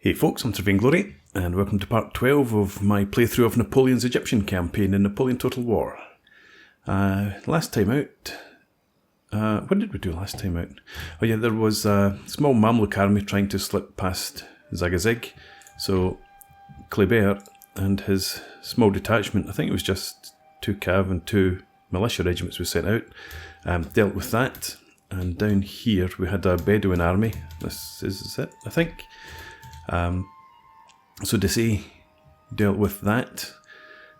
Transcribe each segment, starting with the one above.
Hey folks, I'm Sir Glory, and welcome to part 12 of my playthrough of Napoleon's Egyptian campaign in Napoleon Total War. Last time out, what did we do last time out? Oh yeah, there was a small Mamluk army trying to slip past Zagazig, so Kleber and his small detachment, I think it was just 2 cav and 2 militia regiments we sent out, dealt with that. And down here we had a Bedouin army. This is it, I think. So Desaix dealt with that,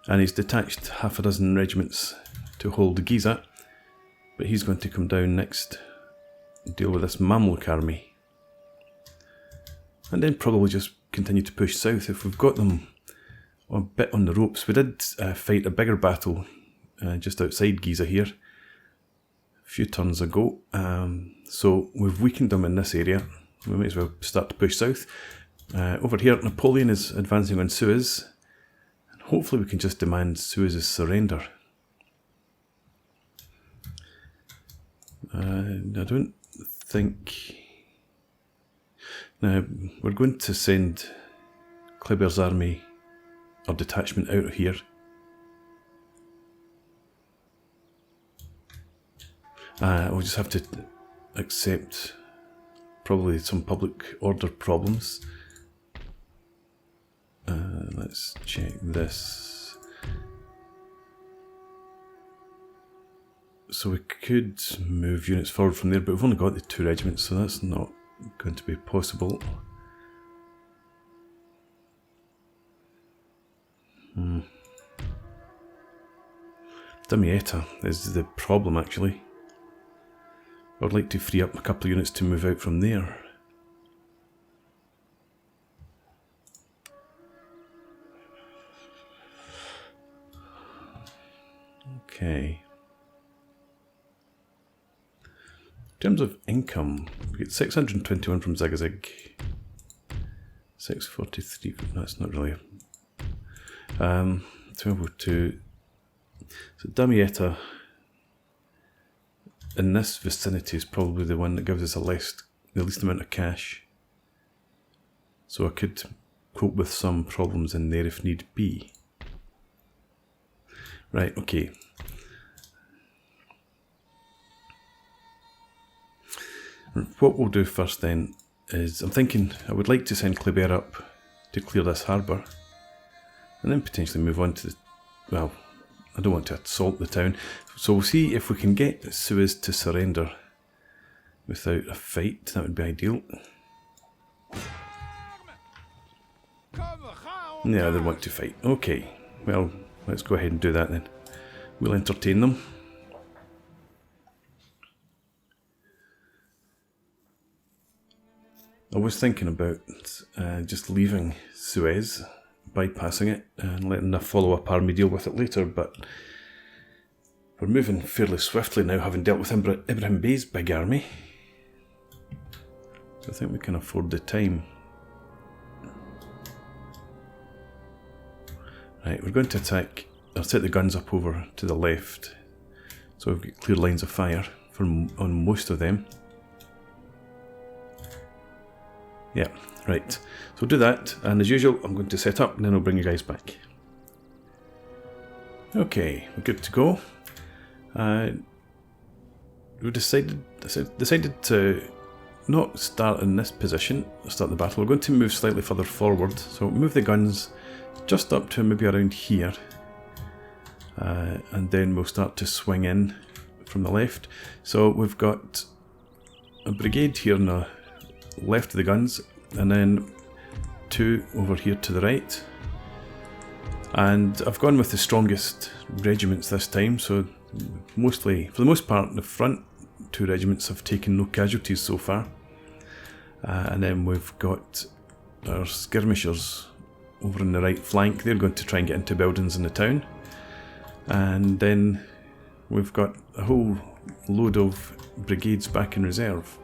and he's detached half a dozen regiments to hold Giza, but he's going to come down next and deal with this Mamluk army. And then probably just continue to push south if we've got them a bit on the ropes. We did fight a bigger battle just outside Giza here a few turns ago, so we've weakened them in this area. We might as well start to push south. Over here, Napoleon is advancing on Suez, and hopefully we can just demand Suez's surrender. I don't think... Now, we're going to send Kleber's army, or detachment, out of here. We'll just have to accept probably some public order problems. Let's check this. So we could move units forward from there, but we've only got the 2 regiments, so that's not going to be possible. Damietta is the problem, actually. I'd like to free up a couple of units to move out from there. Okay. In terms of income, we get 621 from Zagazig. 643, that's not really... 1202. So Damietta in this vicinity is probably the one that gives us the least amount of cash. So I could cope with some problems in there if need be. Right, okay. What we'll do first then is, I'm thinking I would like to send Kleber up to clear this harbour, and then potentially move on to the, well, I don't want to assault the town, so we'll see if we can get Suez to surrender without a fight. That would be ideal. Yeah, they want to fight. Okay, well, let's go ahead and do that then. We'll entertain them. I was thinking about just leaving Suez, bypassing it, and letting a follow-up army deal with it later, but we're moving fairly swiftly now, having dealt with Ibrahim Bey's big army. So I think we can afford the time. Right, we're going to attack. I'll set the guns up over to the left, so we've got clear lines of fire on most of them. Yeah, right. So we'll do that, and as usual, I'm going to set up, and then I'll bring you guys back. Okay, we're good to go. We decided to not start in this position, start the battle. We're going to move slightly further forward, so move the guns just up to maybe around here, and then we'll start to swing in from the left. So we've got a brigade here on the left of the guns, and then 2 over here to the right. And I've gone with the strongest regiments this time, so mostly, for the most part, the front 2 regiments have taken no casualties so far. And then we've got our skirmishers over on the right flank. They're going to try and get into buildings in the town. And then we've got a whole load of brigades back in reserve.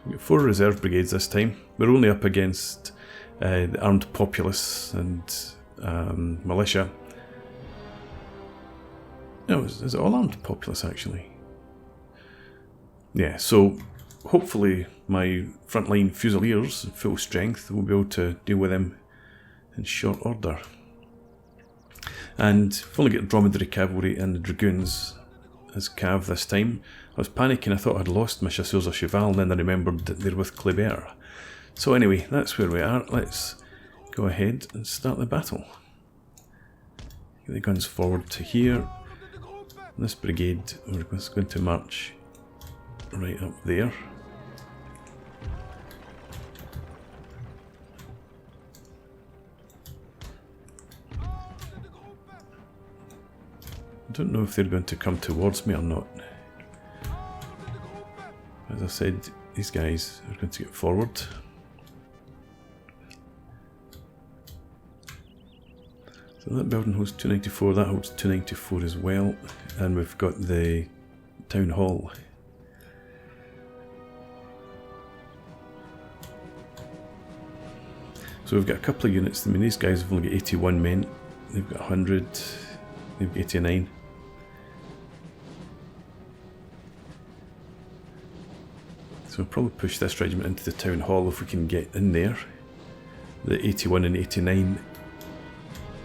We've got 4 reserve brigades this time. We're only up against the armed populace and militia. No, is it all armed populace actually? Yeah, so hopefully my frontline fusiliers, full strength, will be able to deal with them in short order. And we've only got dromedary cavalry and the dragoons as cav this time. I was panicking, I thought I'd lost my chasseurs of cheval, and then I remembered that they're with Kléber. So anyway, that's where we are. Let's go ahead and start the battle. Get the guns forward to here. This brigade, we're going to march right up there. I don't know if they're going to come towards me or not. As I said, these guys are going to get forward. So that building holds 294, that holds 294 as well, and we've got the town hall. So we've got a couple of units. I mean, these guys have only got 81 men, they've got 100, they've got 89. So we'll probably push this regiment into the town hall if we can get in there. The 81 and 89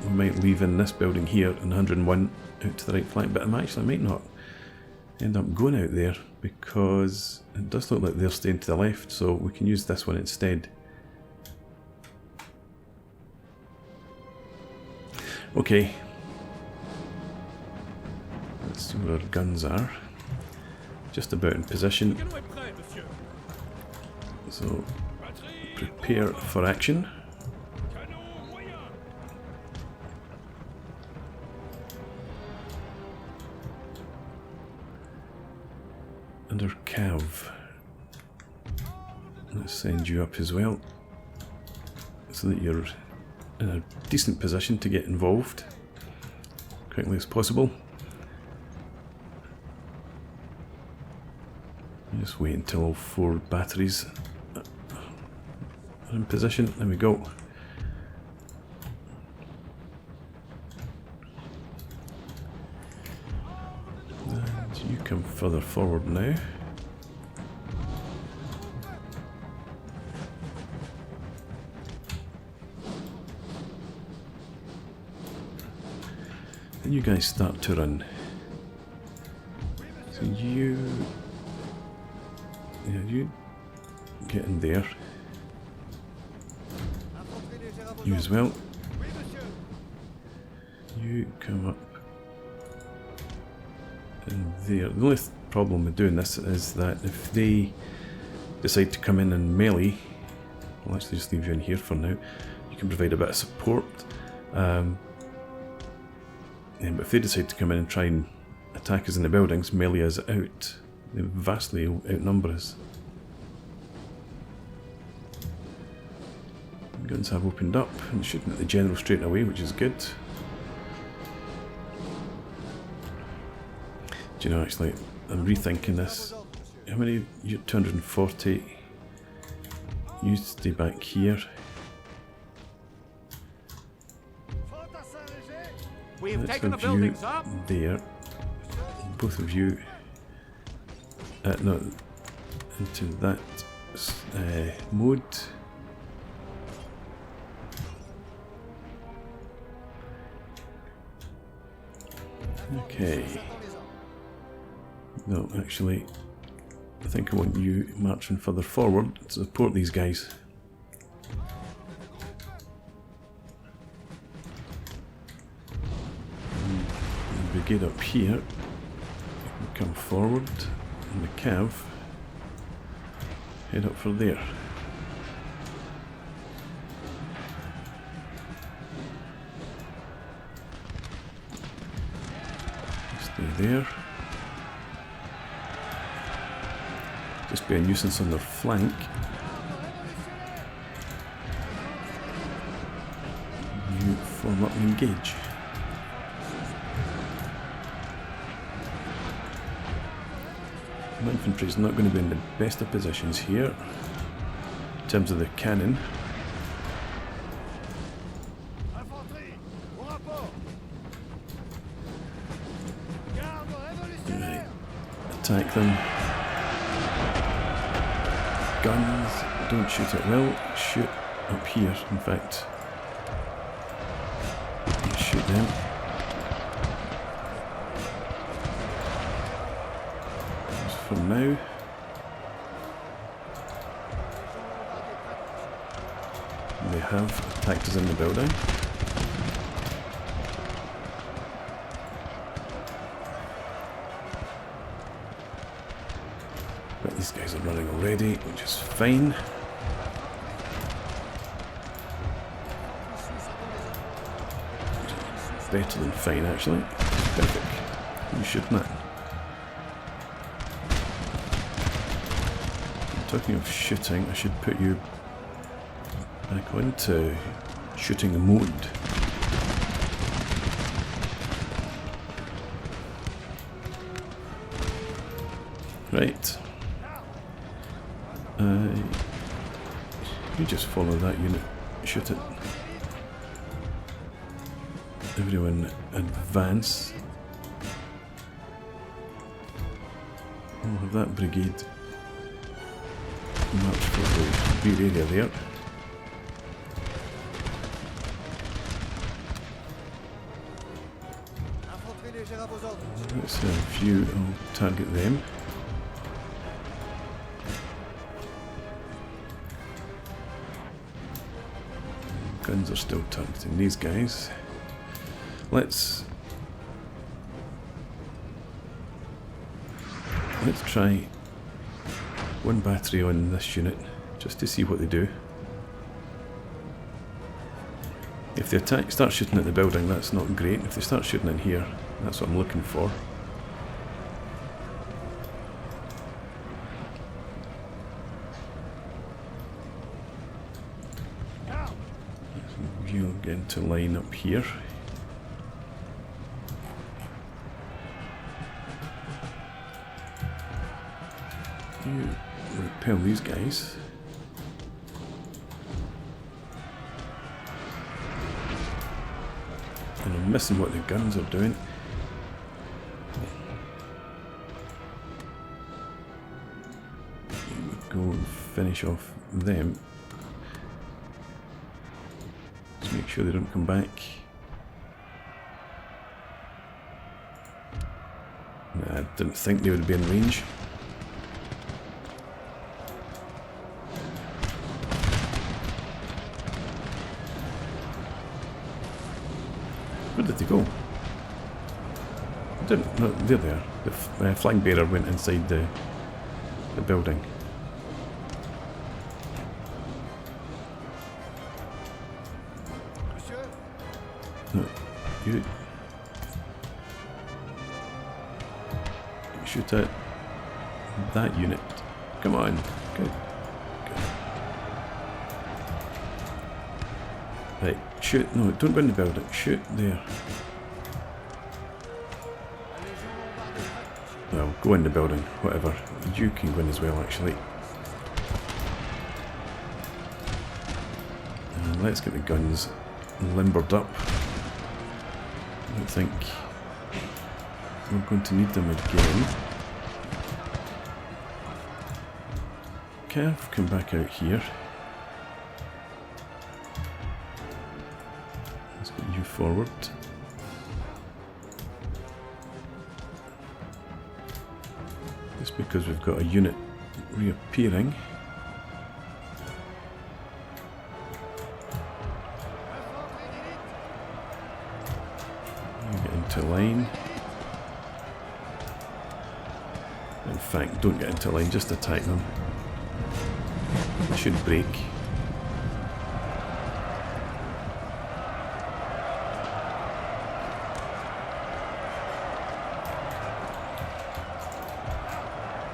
we might leave in this building here, and 101 out to the right flank, but I might not end up going out there because it does look like they're staying to the left, so we can use this one instead. Okay, let's see where our guns are. Just about in position. So, prepare for action. And our cav. Let's send you up as well, so that you're in a decent position to get involved quickly as possible. Just wait until all 4 batteries are in position. There we go. And you come further forward now. And you guys start to run. So you get in there. You as well. You come up in there. The only problem with doing this is that if they decide to come in melee, I'll actually just leave you in here for now. You can provide a bit of support. But if they decide to come in and try and attack us in the buildings, melee is out. They vastly outnumber us. The guns have opened up and shooting at the general straight away, which is good. Do you know, actually, I'm rethinking this. How many? 240. You stay back here. Let's have you there. Both of you. No, into that mode. Okay. No, actually, I think I want you marching further forward to support these guys. And the brigade up here, you can come forward, and the cav head up for there. Stay there. Just be a nuisance on their flank. You form up and engage. My infantry is not going to be in the best of positions here in terms of the cannon. Right. Attack them. guns. Don't shoot at will. Shoot up here, in fact. Shoot them. Just for now. They have attacked us in the building. But these guys are running already, which is fine. Better than fine, actually. Perfect. You shooting at? Talking of shooting, I should put you back onto shooting mode. Right. You just follow that unit. Shoot it. Everyone advance. We'll have that brigade march for the rear area there. Let's have a few, I'll target them. Guns are still targeting these guys. Let's try one battery on this unit just to see what they do. If they start shooting at the building, that's not great. If they start shooting in here, that's what I'm looking for. You'll get into line up here. You repel these guys. And I'm missing what the guns are doing. Go and finish off them. Just make sure they don't come back. Nah, I didn't think they would be in range. Where did they go? Didn't. No, they're there. The flag bearer went inside the building. No, you shoot at that unit. Come on. Good. Right, shoot. No, don't go in the building. Shoot there. Well, go in the building. Whatever. You can go in as well, actually. And let's get the guns limbered up. I don't think we're going to need them again. Cav, come back out here. Let's get you forward. Just because we've got a unit reappearing. You get into line. In fact, don't get into line, just attack them. It should break.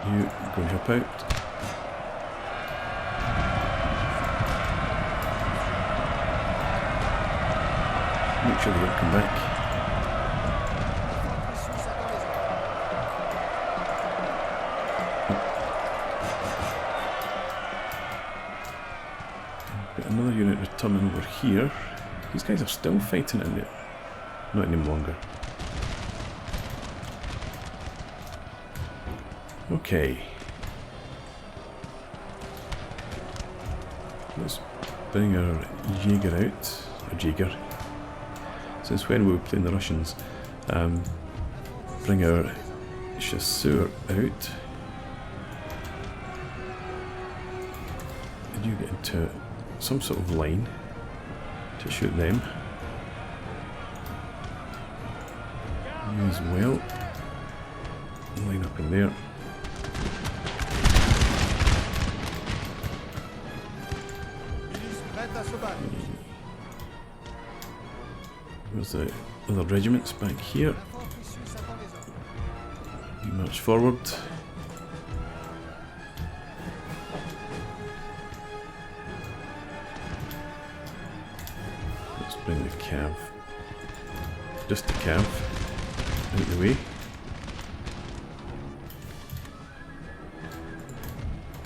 You go and help out. Make sure they don't come back. Got another unit returning over here. These guys are still fighting in there. Not any longer. Okay. Let's bring our Jaeger out. Or Jaeger. Since when we were playing the Russians. Bring our chasseur out. And you get into some sort of line to shoot them. You as well. Line up in there. There's the other regiments back here. You march forward. Let's bring the cav. Just the cav out of the way.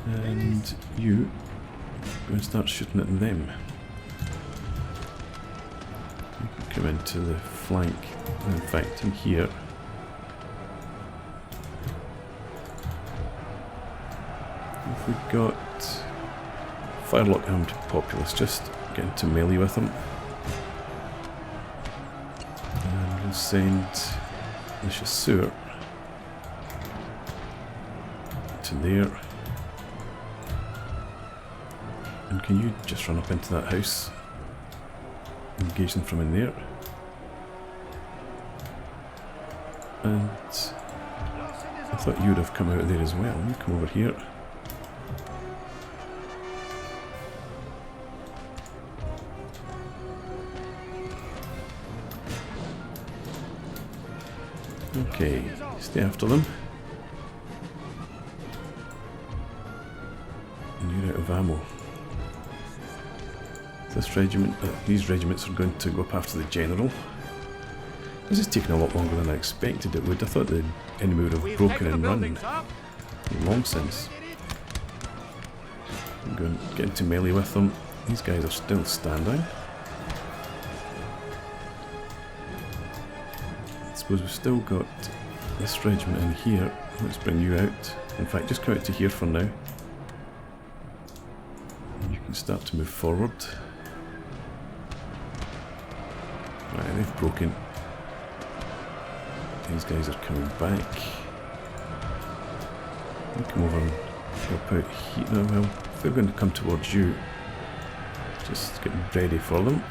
And you go and start shooting at them. You can come into the flank, and in fact in here. If we've got firelock armed populace, just get into melee with them. And we'll send the chasseur to there. And can you just run up into that house? Engage them from in there. And I thought you would have come out there as well. You come over here. Okay, stay after them. And you're out of ammo. This regiment, these regiments are going to go up after the general. This is taking a lot longer than I expected it would. I thought the enemy would have broken and run long since. I'm going to get into melee with them. These guys are still standing. I suppose we've still got this regiment in here. Let's bring you out. In fact, just come out to here for now. And you can start to move forward. Right, they've broken. These guys are coming back. You come over and help out here. No, well, if they're going to come towards you, just get ready for them.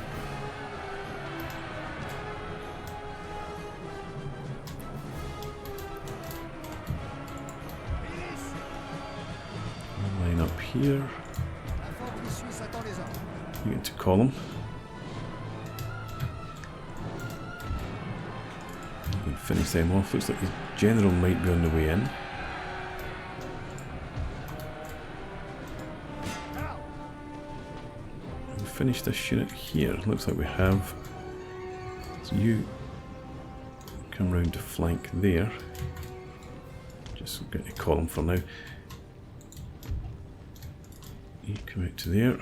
Line up here. You get to column. Finish them off. Looks like the general might be on the way in. We finish this unit here. Looks like we have. So you come round to flank there. Just get a column for now. You come out to there.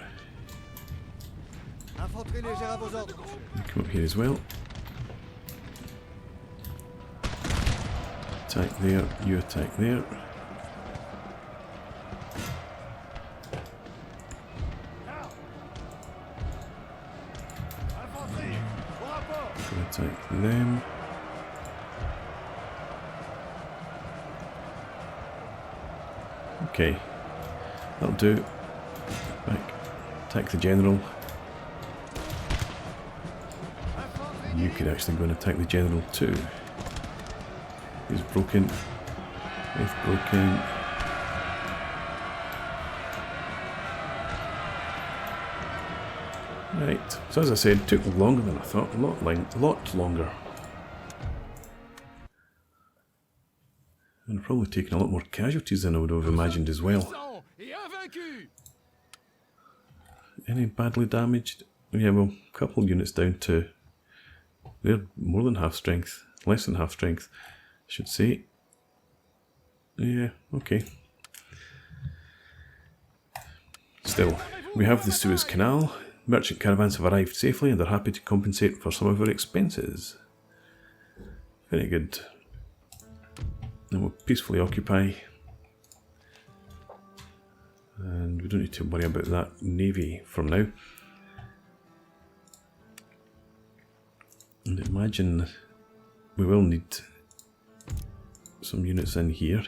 You come up here as well. Attack there, you attack there. Go attack them. Okay, that'll do. Back, attack the general. You could actually go and attack the general too. He's broken. They've broken. Right. So as I said, it took longer than I thought. A lot longer. And probably taken a lot more casualties than I would have imagined as well. Any badly damaged? Yeah, well, a couple of units down to... They're more than half strength. Less than half strength. Should say. Yeah, okay. Still, we have the Suez Canal. Merchant caravans have arrived safely and are happy to compensate for some of our expenses. Very good. Then we'll peacefully occupy. And we don't need to worry about that navy for now. And imagine we will need some units in here.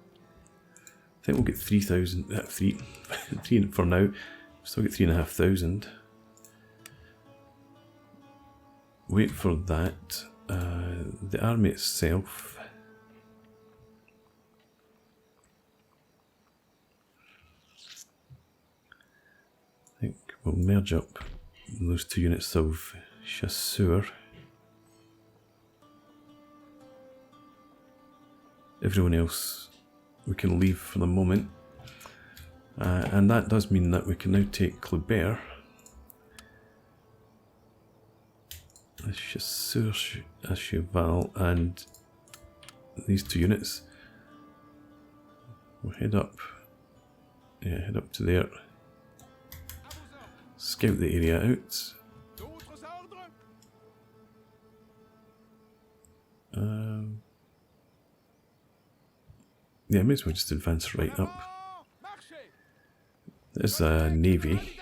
I think we'll get 3,000, three for now. Still get 3,500. Wait for that. The army itself. I think we'll merge up those two units of chasseurs. Everyone else we can leave for the moment. And that does mean that we can now take Kleber. A chasseur, a cheval, and these two units. We'll head up. Yeah, head up to there. Scout the area out. Yeah, may as well just advance right up. There's a navy.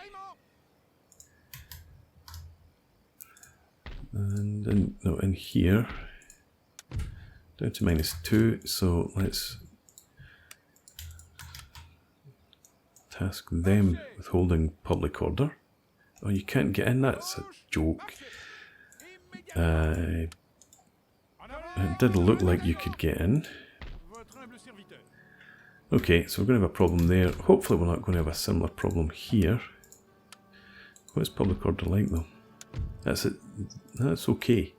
And in here, down to -2, so let's task them with holding public order. Oh, you can't get in, that's a joke. It did look like you could get in. Okay, so we're going to have a problem there. Hopefully we're not going to have a similar problem here. What is public order like though? That's it. That's okay.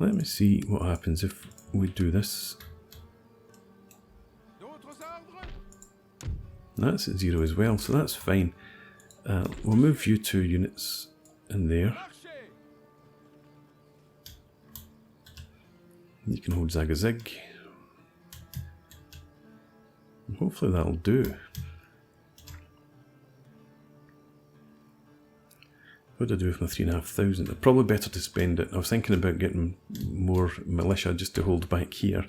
Let me see what happens if we do this. That's at 0 as well, so that's fine. We'll move you 2 units in there. You can hold Zagazig. Hopefully that'll do. What do I do with my 3,500? Probably better to spend it. I was thinking about getting more militia just to hold back here.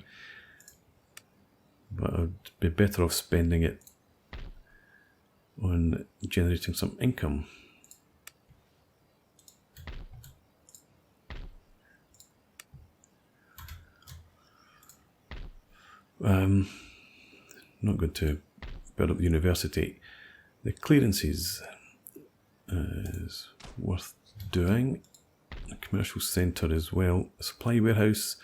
But I'd be better off spending it on generating some income. Not going to build up the university. The clearances is worth doing. A commercial centre as well. A supply warehouse.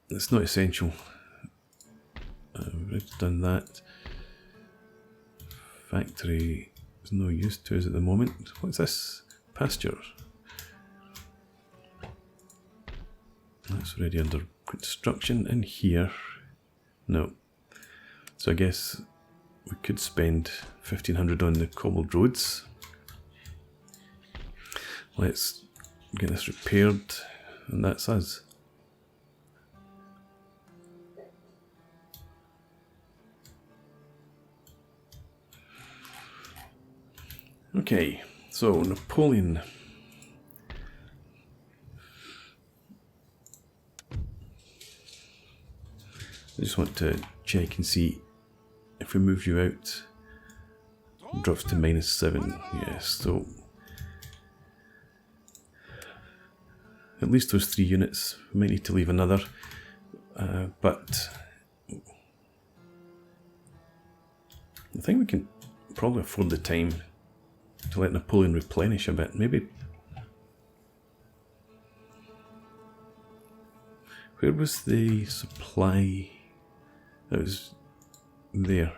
It's not essential. We've already done that. Factory is no use to us at the moment. What's this? Pasture. That's already under construction. In here, no. So I guess we could spend 1,500 on the cobbled roads. Let's get this repaired, and that's us. Okay, so Napoleon. I just want to check and see if we move you out. It drops to -7. Yes, so at least those 3 units. We might need to leave another, but I think we can probably afford the time to let Napoleon replenish a bit. Maybe. Where was the supply? It was there.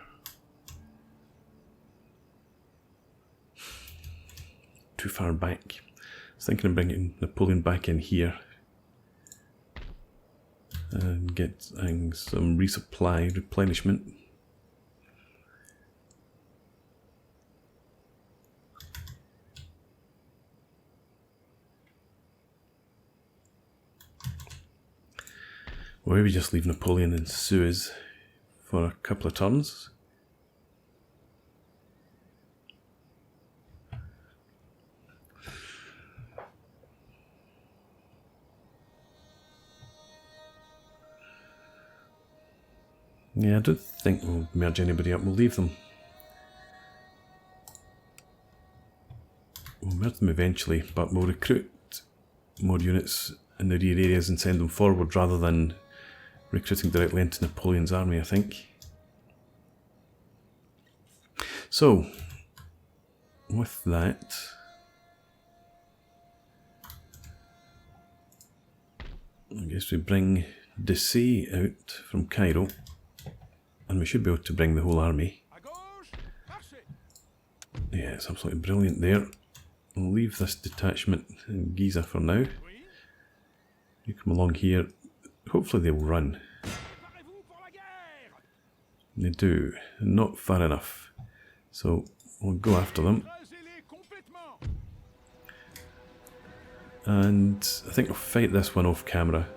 Too far back. I was thinking of bringing Napoleon back in here and getting some resupply, replenishment. Or maybe just leave Napoleon in Suez for a couple of turns. Yeah, I don't think we'll merge anybody up, we'll leave them. We'll merge them eventually, but we'll recruit more units in the rear areas and send them forward rather than recruiting directly into Napoleon's army, I think. So, with that, I guess we bring Desaix out from Cairo, and we should be able to bring the whole army. Yeah, it's absolutely brilliant there. We'll leave this detachment in Giza for now. You come along here. Hopefully they will run. They do. Not far enough. So we'll go after them. And I think we'll fight this one off camera.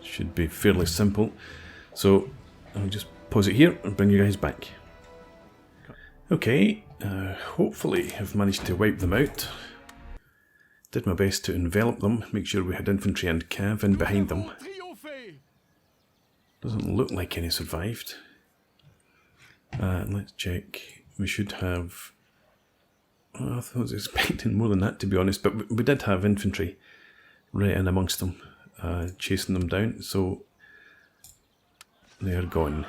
Should be fairly simple. So I'll just pause it here and bring you guys back. Okay, hopefully I've managed to wipe them out. Did my best to envelop them, make sure we had infantry and cav in behind them. Doesn't look like any survived. Let's check. We should have... I was expecting more than that, to be honest, but we did have infantry right in amongst them, chasing them down, so they are gone.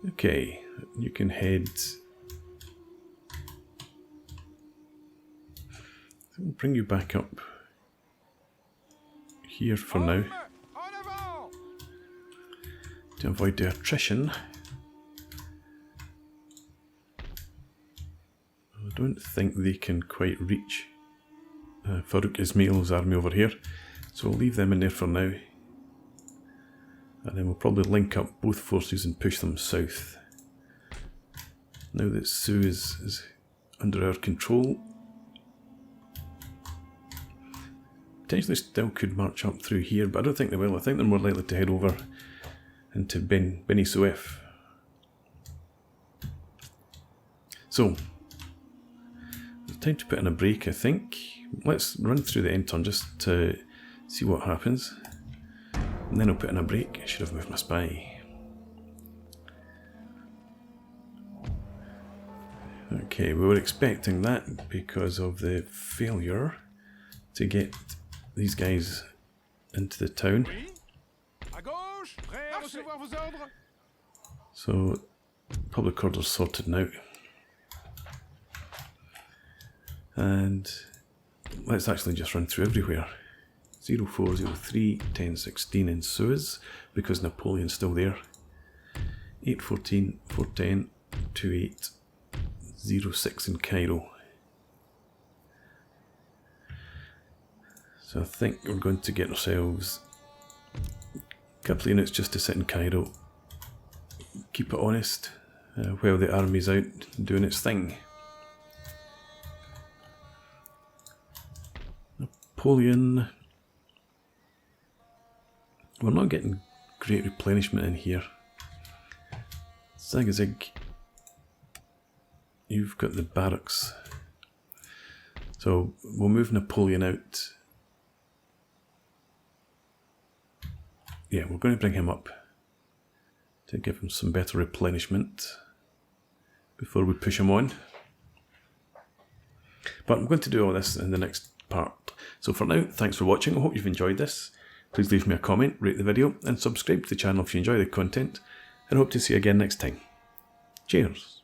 Okay, you can head... I'll bring you back up here for now to avoid the attrition. I don't think they can quite reach Farouk Ismail's army over here, so we'll leave them in there for now. And then we'll probably link up both forces and push them south. Now that Suez is under our control, potentially still could march up through here, but I don't think they will. I think they're more likely to head over into Beni Suef. So, it's time to put in a break, I think. Let's run through the end turn just to see what happens. And then I'll put in a break. I should have moved my spy. Okay, we were expecting that because of the failure to get these guys into the town. So, public order's sorted now. And let's actually just run through everywhere. 0403, 1016 in Suez, because Napoleon's still there. 814, 410, 28, 06 in Cairo. So I think we're going to get ourselves a couple of units just to sit in Cairo. Keep it honest while the army's out doing its thing. Napoleon. We're not getting great replenishment in here. Zagazig. You've got the barracks. So we'll move Napoleon out. Yeah, we're going to bring him up to give him some better replenishment before we push him on. But I'm going to do all this in the next part. So for now, thanks for watching. I hope you've enjoyed this. Please leave me a comment, rate the video, and subscribe to the channel if you enjoy the content. And hope to see you again next time. Cheers!